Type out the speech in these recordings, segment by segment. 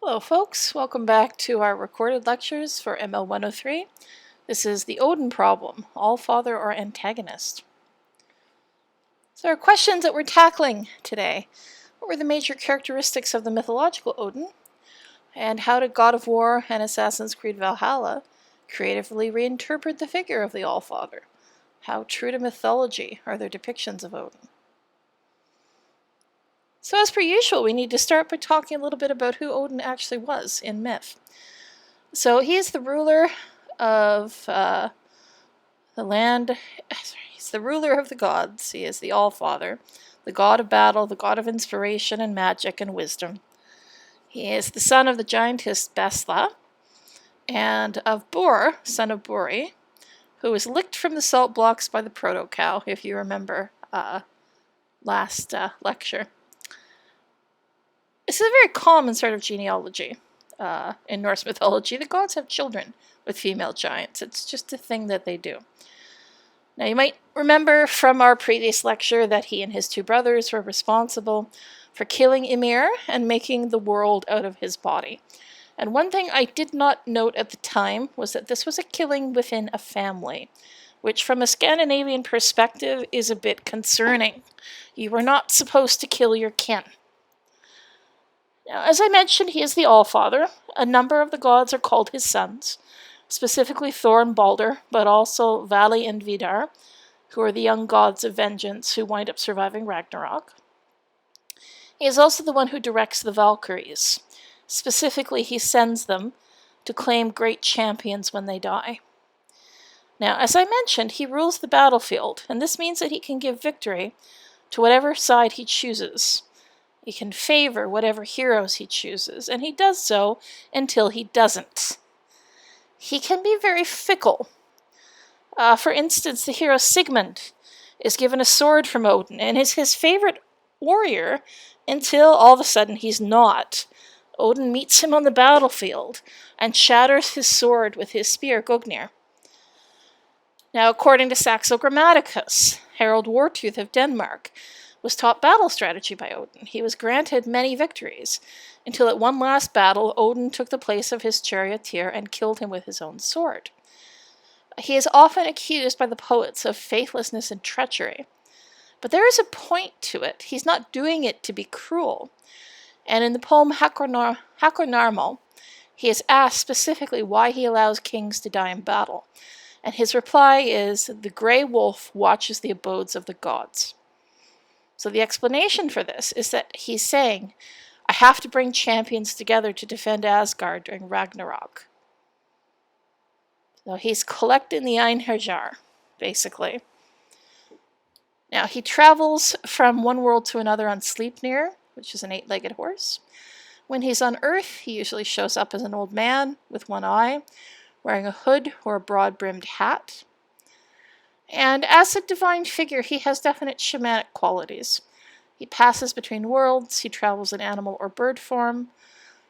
Hello folks, welcome back to our recorded lectures for ML103. This is the Odin problem, All-Father or Antagonist. So our questions that we're tackling today: what were the major characteristics of the mythological Odin? And how did God of War and Assassin's Creed Valhalla creatively reinterpret the figure of the All-Father? How true to mythology are their depictions of Odin? So as per usual, we need to start by talking a little bit about who Odin actually was in myth. So he is the ruler of the land. He's the ruler of the gods. He is the All-Father, the god of battle, the god of inspiration and magic and wisdom. He is the son of the giantess Besla and of Bor, son of Bori, who was licked from the salt blocks by the proto-cow, if you remember last lecture. This is a very common sort of genealogy in Norse mythology. The gods have children with female giants. It's just a thing that they do. Now you might remember from our previous lecture that he and his two brothers were responsible for killing Ymir and making the world out of his body. And one thing I did not note at the time was that this was a killing within a family, which from a Scandinavian perspective is a bit concerning. You were not supposed to kill your kin. Now, as I mentioned, he is the All-Father. A number of the gods are called his sons, specifically Thor and Balder, but also Vali and Vidar, who are the young gods of vengeance who wind up surviving Ragnarok. He is also the one who directs the Valkyries. Specifically, he sends them to claim great champions when they die. Now, as I mentioned, he rules the battlefield, and this means that he can give victory to whatever side he chooses. He can favor whatever heroes he chooses, and he does so until he doesn't. He can be very fickle. For instance, the hero Sigmund is given a sword from Odin and is his favorite warrior until all of a sudden he's not. Odin meets him on the battlefield and shatters his sword with his spear Gungnir. Now, according to Saxo Grammaticus, Harald Wartooth of Denmark was taught battle strategy by Odin. He was granted many victories, until at one last battle, Odin took the place of his charioteer and killed him with his own sword. He is often accused by the poets of faithlessness and treachery, but there is a point to it. He's not doing it to be cruel. And in the poem Hakonarmal, he is asked specifically why he allows kings to die in battle, and his reply is, "The grey wolf watches the abodes of the gods." So the explanation for this is that he's saying, I have to bring champions together to defend Asgard during Ragnarok. So he's collecting the Einherjar, basically. Now he travels from one world to another on Sleipnir, which is an 8-legged horse. When he's on Earth, he usually shows up as an old man with one eye, wearing a hood or a broad-brimmed hat. And as a divine figure, he has definite shamanic qualities. He passes between worlds, he travels in animal or bird form,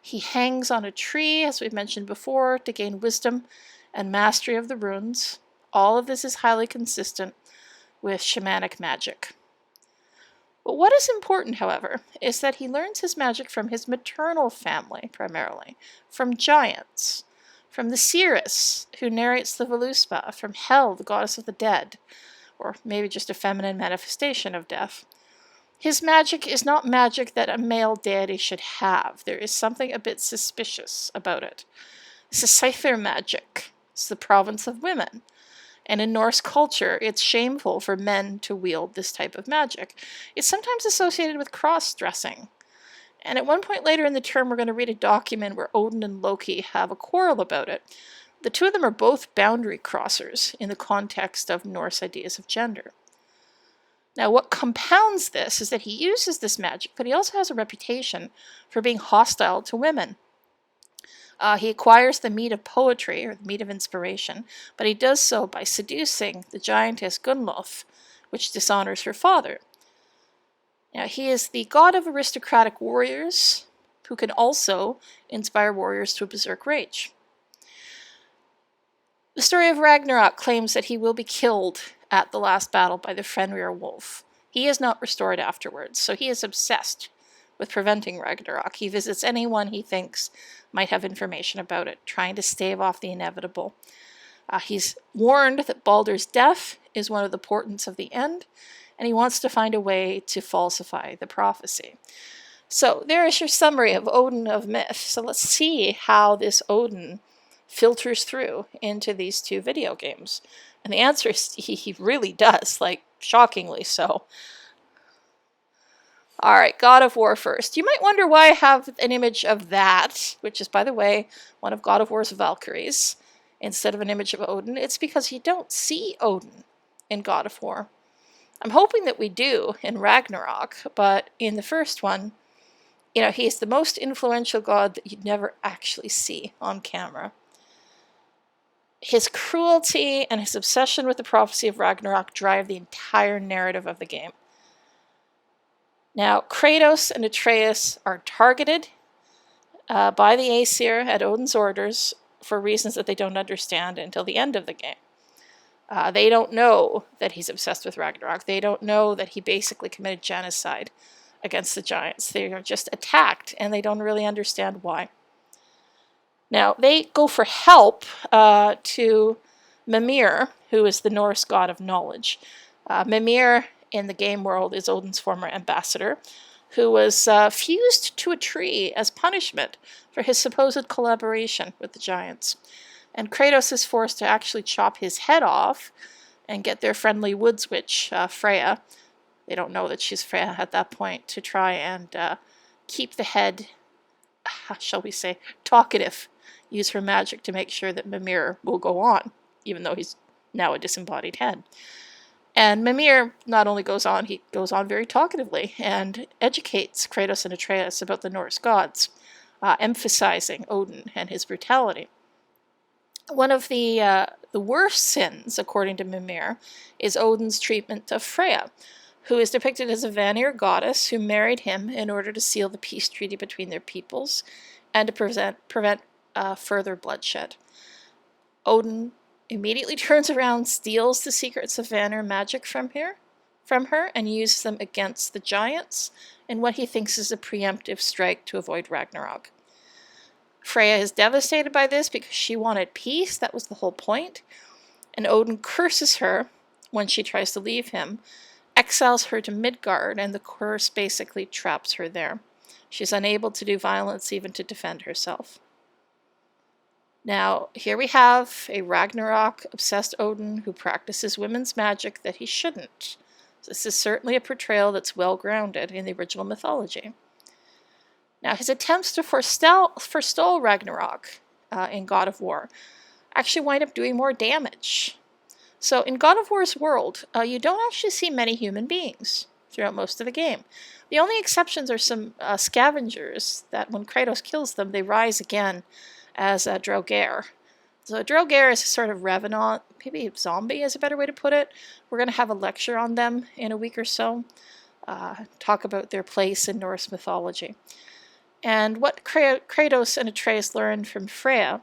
he hangs on a tree, as we've mentioned before, to gain wisdom and mastery of the runes. All of this is highly consistent with shamanic magic. But what is important, however, is that he learns his magic from his maternal family, primarily, from giants, from the seeress, who narrates the Voluspa, from Hel, the goddess of the dead, or maybe just a feminine manifestation of death. His magic is not magic that a male deity should have. There is something a bit suspicious about it. This is Scyther magic. It's the province of women. And in Norse culture, it's shameful for men to wield this type of magic. It's sometimes associated with cross-dressing. And at one point later in the term, we're going to read a document where Odin and Loki have a quarrel about it. The two of them are both boundary crossers in the context of Norse ideas of gender. Now, what compounds this is that he uses this magic, but he also has a reputation for being hostile to women. He acquires the meat of poetry, or the meat of inspiration, but he does so by seducing the giantess Gunnlof, which dishonors her father. Now, he is the god of aristocratic warriors, who can also inspire warriors to a berserk rage. The story of Ragnarok claims that he will be killed at the last battle by the Fenrir wolf. He is not restored afterwards, so he is obsessed with preventing Ragnarok. He visits anyone he thinks might have information about it, trying to stave off the inevitable. He's warned that Baldur's death is one of the portents of the end, and he wants to find a way to falsify the prophecy. So there is your summary of Odin of myth. So let's see how this Odin filters through into these two video games. And the answer is he really does, like shockingly so. Alright, God of War first. You might wonder why I have an image of that, which is, by the way, one of God of War's Valkyries, instead of an image of Odin. It's because you don't see Odin in God of War. I'm hoping that we do in Ragnarok, but in the first one, you know, he's the most influential god that you'd never actually see on camera. His cruelty and his obsession with the prophecy of Ragnarok drive the entire narrative of the game. Now, Kratos and Atreus are targeted by the Aesir at Odin's orders for reasons that they don't understand until the end of the game. They don't know that he's obsessed with Ragnarok. They don't know that he basically committed genocide against the giants. They are just attacked, and they don't really understand why. Now, they go for help to Mimir, who is the Norse god of knowledge. Mimir, in the game world, is Odin's former ambassador, who was fused to a tree as punishment for his supposed collaboration with the giants. And Kratos is forced to actually chop his head off and get their friendly woods witch, Freya. They don't know that she's Freya at that point, to try and keep the head, shall we say, talkative. Use her magic to make sure that Mimir will go on, even though he's now a disembodied head. And Mimir not only goes on, he goes on very talkatively and educates Kratos and Atreus about the Norse gods, emphasizing Odin and his brutality. One of the worst sins, according to Mimir, is Odin's treatment of Freya, who is depicted as a Vanir goddess who married him in order to seal the peace treaty between their peoples and to prevent further bloodshed. Odin immediately turns around, steals the secrets of Vanir magic from her, and uses them against the giants in what he thinks is a preemptive strike to avoid Ragnarok. Freya is devastated by this because she wanted peace, that was the whole point, and Odin curses her when she tries to leave him, exiles her to Midgard, and the curse basically traps her there. She's unable to do violence even to defend herself. Now, here we have a Ragnarok-obsessed Odin who practices women's magic that he shouldn't. This is certainly a portrayal that's well-grounded in the original mythology. Now, his attempts to forestall Ragnarok in God of War actually wind up doing more damage. So, in God of War's world, you don't actually see many human beings throughout most of the game. The only exceptions are some scavengers that when Kratos kills them, they rise again as a Draugr. So a Draugr is a sort of revenant, maybe a zombie is a better way to put it. We're going to have a lecture on them in a week or so, talk about their place in Norse mythology. And what Kratos and Atreus learn from Freya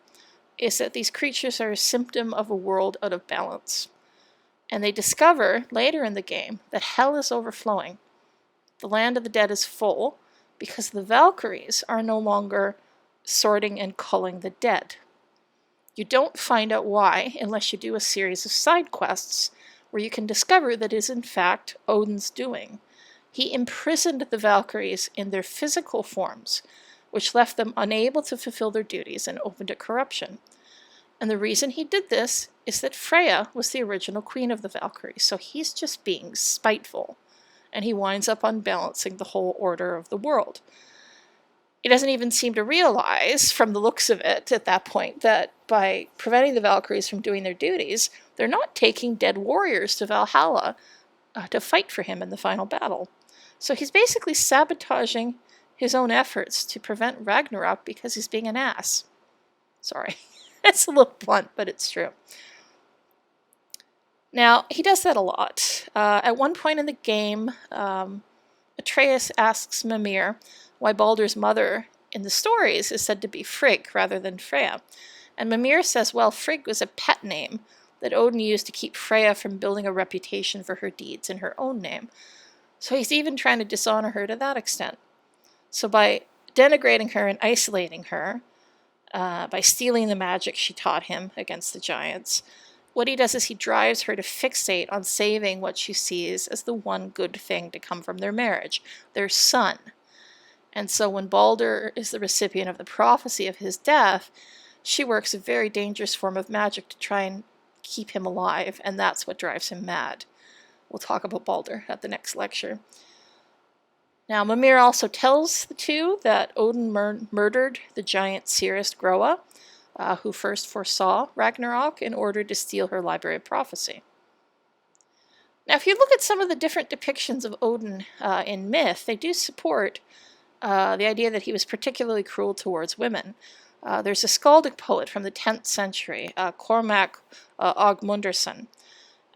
is that these creatures are a symptom of a world out of balance. And they discover later in the game that hell is overflowing. The land of the dead is full because the Valkyries are no longer sorting and culling the dead. You don't find out why unless you do a series of side quests where you can discover that it is in fact Odin's doing. He imprisoned the Valkyries in their physical forms, which left them unable to fulfill their duties and open to corruption. And the reason he did this is that Freya was the original queen of the Valkyries, so he's just being spiteful, and he winds up unbalancing the whole order of the world. He doesn't even seem to realize, from the looks of it at that point, that by preventing the Valkyries from doing their duties, they're not taking dead warriors to Valhalla to fight for him in the final battle. So he's basically sabotaging his own efforts to prevent Ragnarok because he's being an ass. Sorry, it's a little blunt, but it's true. Now, he does that a lot. At one point in the game, Atreus asks Mimir why Baldur's mother in the stories is said to be Frigg rather than Freya. And Mimir says, well, Frigg was a pet name that Odin used to keep Freya from building a reputation for her deeds in her own name. So he's even trying to dishonor her to that extent. So by denigrating her and isolating her, by stealing the magic she taught him against the giants, what he does is he drives her to fixate on saving what she sees as the one good thing to come from their marriage, their son. And so when Balder is the recipient of the prophecy of his death, she works a very dangerous form of magic to try and keep him alive, and that's what drives him mad. We'll talk about Balder at the next lecture. Now, Mimir also tells the two that Odin murdered the giant seeress Groa, who first foresaw Ragnarok in order to steal her library of prophecy. Now, if you look at some of the different depictions of Odin in myth, they do support the idea that he was particularly cruel towards women. There's a skaldic poet from the 10th century, Cormac Ogmundarson,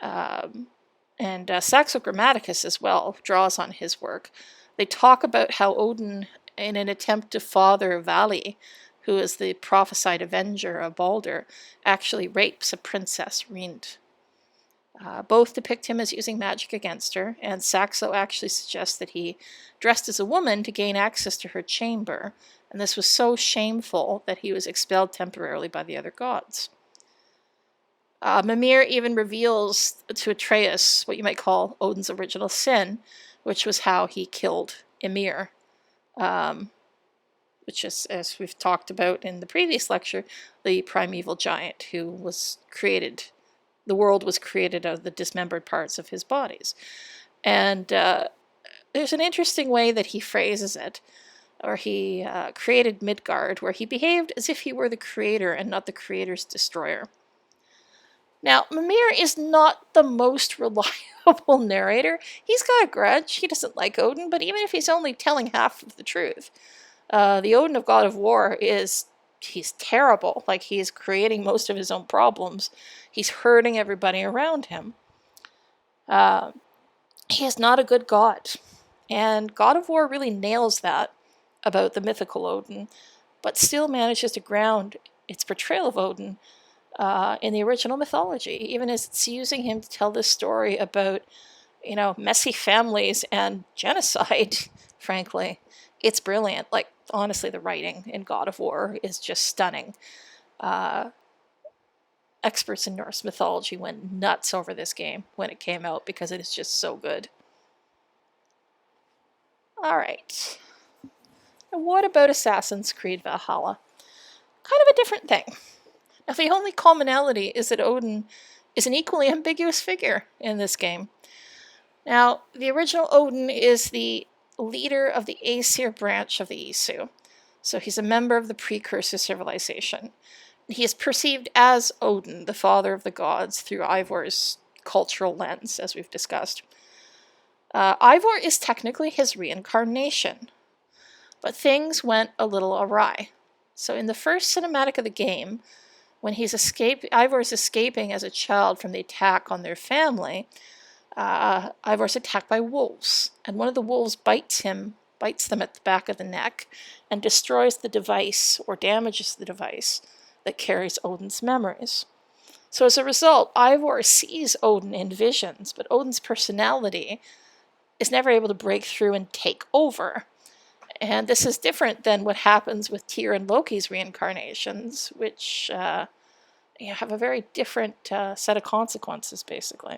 and Saxo Grammaticus as well draws on his work. They talk about how Odin, in an attempt to father Vali, who is the prophesied avenger of Balder, actually rapes a princess, Rind. Both depict him as using magic against her, and Saxo actually suggests that he dressed as a woman to gain access to her chamber, and this was so shameful that he was expelled temporarily by the other gods. Mimir even reveals to Atreus what you might call Odin's original sin, which was how he killed Ymir, which is, as we've talked about in the previous lecture, the primeval giant who was created. The world was created out of the dismembered parts of his bodies. And there's an interesting way that he phrases it, or he created Midgard, where he behaved as if he were the creator and not the creator's destroyer. Now, Mimir is not the most reliable narrator. He's got a grudge. He doesn't like Odin, but even if he's only telling half of the truth, the Odin of God of War he's terrible. Like, he's creating most of his own problems. He's hurting everybody around him. He is not a good god. And God of War really nails that about the mythical Odin, but still manages to ground its portrayal of Odin in the original mythology, even as it's using him to tell this story about, messy families and genocide, frankly. It's brilliant. Like, honestly, the writing in God of War is just stunning. Experts in Norse mythology went nuts over this game when it came out because it is just so good. Alright. And what about Assassin's Creed Valhalla? Kind of a different thing. Now, the only commonality is that Odin is an equally ambiguous figure in this game. Now, the original Odin is the leader of the Aesir branch of the Isu. So he's a member of the precursor civilization. He is perceived as Odin, the father of the gods, through Ivor's cultural lens, as we've discussed. Ivor is technically his reincarnation, but things went a little awry. So in the first cinematic of the game, when Ivor's escaping as a child from the attack on their family, Ivor's attacked by wolves, and one of the wolves bites them at the back of the neck and destroys the device or damages the device that carries Odin's memories. So as a result, Ivor sees Odin in visions, but Odin's personality is never able to break through and take over. And this is different than what happens with Tyr and Loki's reincarnations, which have a very different set of consequences, basically.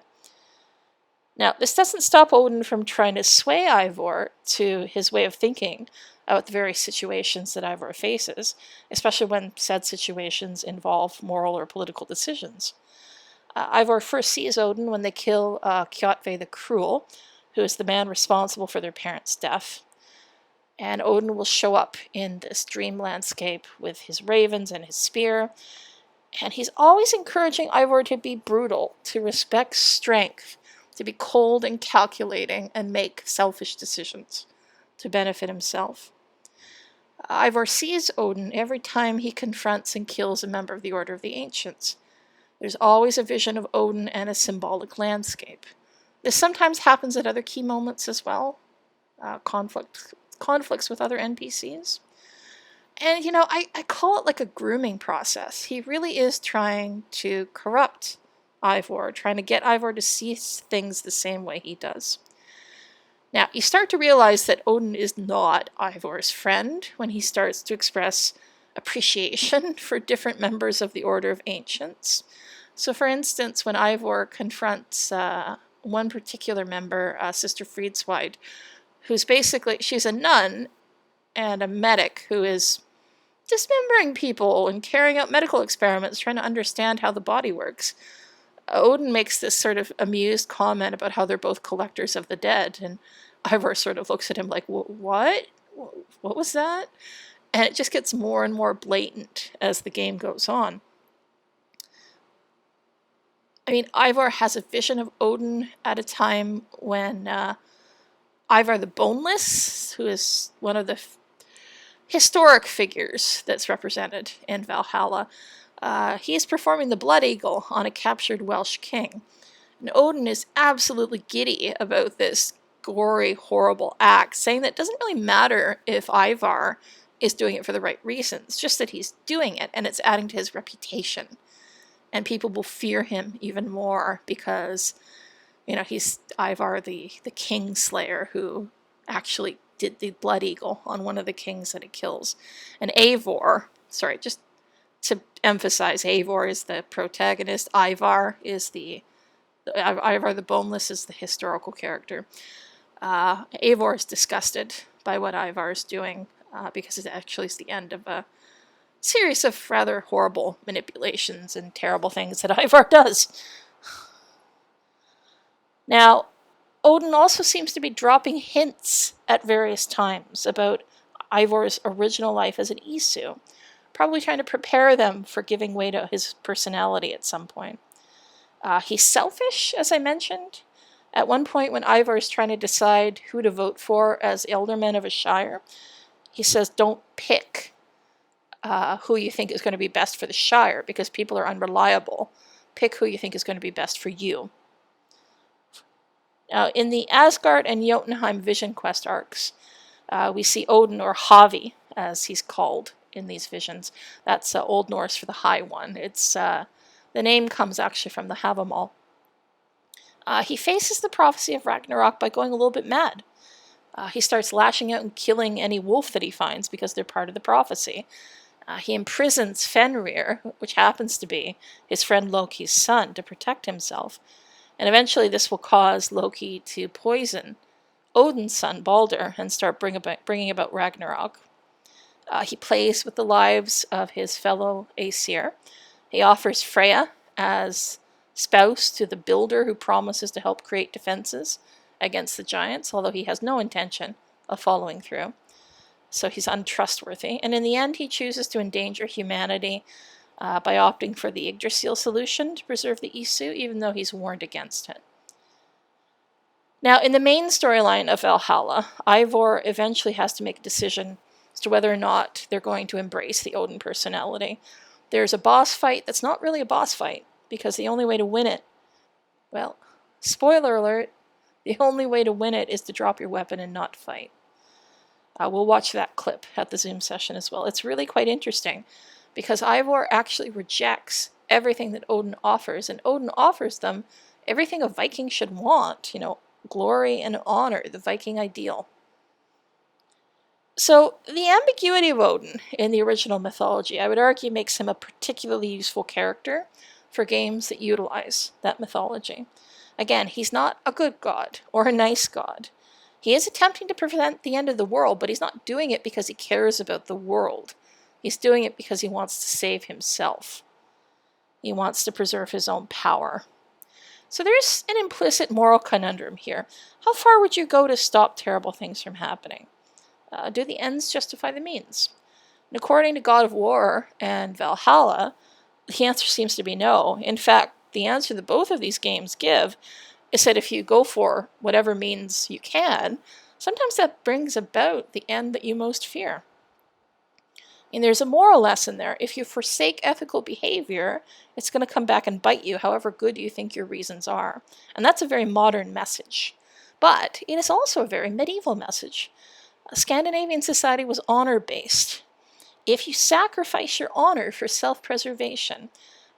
Now, this doesn't stop Odin from trying to sway Ivor to his way of thinking about the very situations that Ivor faces, especially when said situations involve moral or political decisions. Ivor first sees Odin when they kill Kjotve the Cruel, who is the man responsible for their parents' death. And Odin will show up in this dream landscape with his ravens and his spear. And he's always encouraging Ivor to be brutal, to respect strength, to be cold and calculating, and make selfish decisions to benefit himself. Ivor sees Odin every time he confronts and kills a member of the Order of the Ancients. There's always a vision of Odin and a symbolic landscape. This sometimes happens at other key moments as well. Conflicts with other NPCs. And, I call it like a grooming process. He really is trying to corrupt Ivor, trying to get Ivor to see things the same way he does. Now, you start to realize that Odin is not Ivor's friend when he starts to express appreciation for different members of the Order of Ancients. So, for instance, when Ivor confronts one particular member, Sister Friedswide, who's basically, she's a nun and a medic who is dismembering people and carrying out medical experiments, trying to understand how the body works. Odin makes this sort of amused comment about how they're both collectors of the dead, and Ivor sort of looks at him like, what? What was that? And it just gets more and more blatant as the game goes on. I mean, Ivar has a vision of Odin at a time when Ivar the Boneless, who is one of the historic figures that's represented in Valhalla, he is performing the Blood Eagle on a captured Welsh king. And Odin is absolutely giddy about this gory, horrible act, saying that it doesn't really matter if Ivar is doing it for the right reasons, just that he's doing it and it's adding to his reputation. And people will fear him even more because, you know, he's Ivar the king slayer who actually did the Blood Eagle on one of the kings that he kills. And Eivor, sorry, just to emphasize, Eivor is the protagonist, Ivar is Ivar the Boneless is the historical character. Eivor is disgusted by what Ivar is doing because it actually is the end of a series of rather horrible manipulations and terrible things that Ivar does. Now, Odin also seems to be dropping hints at various times about Ivor's original life as an Isu, probably trying to prepare them for giving way to his personality at some point. He's selfish, as I mentioned. At one point when Ivar is trying to decide who to vote for as alderman of a shire, he says, don't pick who you think is going to be best for the shire because people are unreliable. Pick who you think is going to be best for you. Now, in the Asgard and Jotunheim Vision Quest arcs, we see Odin, or Havi, as he's called in these visions. That's Old Norse for the High One. It's the name comes actually from the Havamal. He faces the prophecy of Ragnarok by going a little bit mad. He starts lashing out and killing any wolf that he finds because they're part of the prophecy. He imprisons Fenrir, which happens to be his friend Loki's son, to protect himself. And eventually this will cause Loki to poison Odin's son, Balder, and start bringing about Ragnarok. He plays with the lives of his fellow Aesir. He offers Freya as spouse to the builder who promises to help create defenses against the giants, although he has no intention of following through. So he's untrustworthy. And in the end, he chooses to endanger humanity by opting for the Yggdrasil solution to preserve the Isu, even though he's warned against it. Now, in the main storyline of Valhalla, Ivor eventually has to make a decision as to whether or not they're going to embrace the Odin personality. There's a boss fight that's not really a boss fight, because the only way to win it, well, spoiler alert, the only way to win it is to drop your weapon and not fight. We'll watch that clip at the Zoom session as well. It's really quite interesting, because Ivor actually rejects everything that Odin offers, and Odin offers them everything a Viking should want, glory and honor, the Viking ideal. So the ambiguity of Odin in the original mythology, I would argue, makes him a particularly useful character for games that utilize that mythology. Again, he's not a good god or a nice god. He is attempting to prevent the end of the world, but he's not doing it because he cares about the world. He's doing it because he wants to save himself. He wants to preserve his own power. So there's an implicit moral conundrum here. How far would you go to stop terrible things from happening? Do the ends justify the means? And according to God of War and Valhalla, the answer seems to be no. In fact, the answer that both of these games give is that if you go for whatever means you can, sometimes that brings about the end that you most fear. And there's a moral lesson there. If you forsake ethical behavior, it's going to come back and bite you, however good you think your reasons are. And that's a very modern message. But it is also a very medieval message. Scandinavian society was honor-based. If you sacrifice your honor for self-preservation,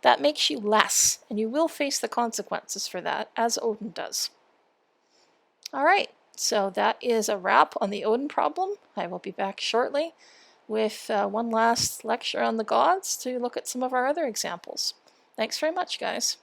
that makes you less, and you will face the consequences for that, as Odin does. All right, So that is a wrap on the Odin problem. I will be back shortly with one last lecture on the gods to look at some of our other examples. Thanks very much, guys.